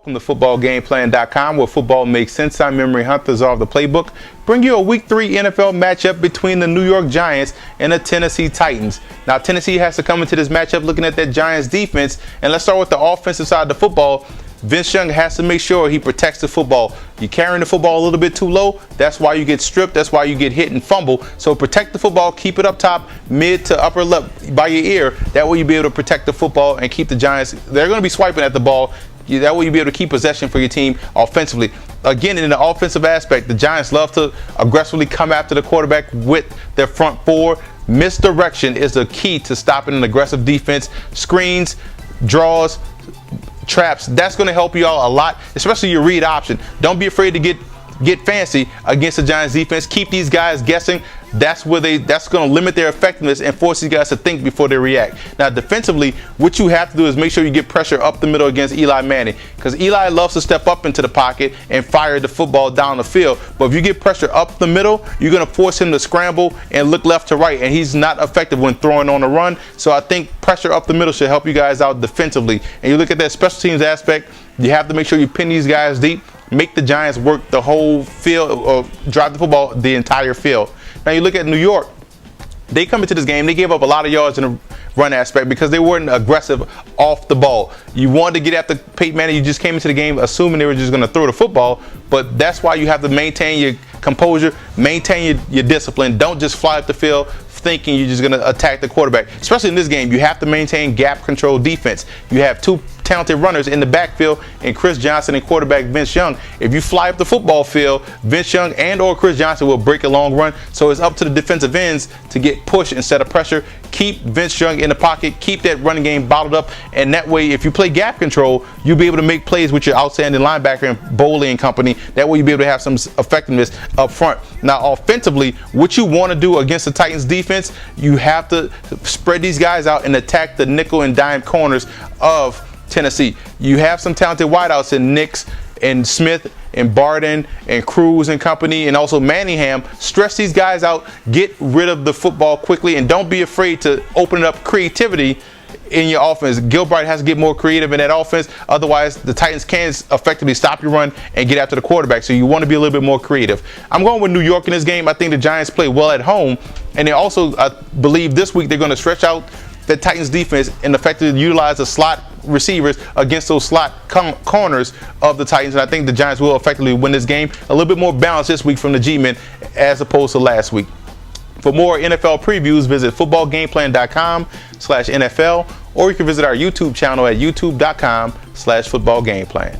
Welcome to footballgameplan.com, where football makes sense. I'm Memory Hunters of the playbook. Bring you a Week 3 NFL matchup between the New York Giants and the Tennessee Titans. Now, Tennessee has to come into this matchup looking at that Giants defense. And let's start with the offensive side of the football. Vince Young has to make sure he protects the football. You're carrying the football a little bit too low. That's why you get stripped. That's why you get hit and fumble. So protect the football. Keep it up top, mid to upper left by your ear. That way you'll be able to protect the football and keep the Giants. They're going to be swiping at the ball. That way you'll be able to keep possession for your team offensively. Again, in the offensive aspect, the Giants love to aggressively come after the quarterback with their front four. Misdirection is the key to stopping an aggressive defense. Screens, draws, traps, that's going to help you out a lot, especially your read option. Don't be afraid to get fancy against the Giants defense. Keep these guys guessing. That's going to limit their effectiveness and force these guys to think before they react. Now, defensively, what you have to do is make sure you get pressure up the middle against Eli Manning, because Eli loves to step up into the pocket and fire the football down the field. But if you get pressure up the middle, you're going to force him to scramble and look left to right, and he's not effective when throwing on the run. So I think pressure up the middle should help you guys out defensively. And you look at that special teams aspect, you have to make sure you pin these guys deep, make the Giants work the whole field, or drive the football the entire field. Now you look at New York. They come into this game, they gave up a lot of yards in the run aspect because they weren't aggressive off the ball. You wanted to get after Peyton Manning. You just came into the game assuming they were just going to throw the football, but that's why you have to maintain your composure, maintain your discipline. Don't just fly up the field thinking you're just going to attack the quarterback. Especially in this game, you have to maintain gap control defense. You have two talented runners in the backfield and Chris Johnson and quarterback Vince Young. If you fly up the football field, Vince Young and or Chris Johnson will break a long run. So it's up to the defensive ends to get push instead of pressure. Keep Vince Young in the pocket. Keep that running game bottled up. And that way, if you play gap control, you'll be able to make plays with your outstanding linebacker and Boley and company. That way you'll be able to have some effectiveness up front. Now, offensively, what you want to do against the Titans defense, you have to spread these guys out and attack the nickel and dime corners of Tennessee. You have some talented wideouts in Nix and Smith and Barden and Cruz and company, and also Manningham. Stretch these guys out, get rid of the football quickly, and don't be afraid to open up creativity in your offense. Gilbride has to get more creative in that offense. Otherwise, the Titans can effectively stop your run and get after the quarterback. So you want to be a little bit more creative. I'm going with New York in this game. I think the Giants play well at home, and they also, I believe this week they're going to stretch out the Titans defense and effectively utilize the slot receivers against those slot corners of the Titans. And I think the Giants will effectively win this game. A little bit more balance this week from the G-men as opposed to last week. For more NFL previews, visit footballgameplan.com/NFL, or you can visit our YouTube channel at youtube.com/footballgameplan.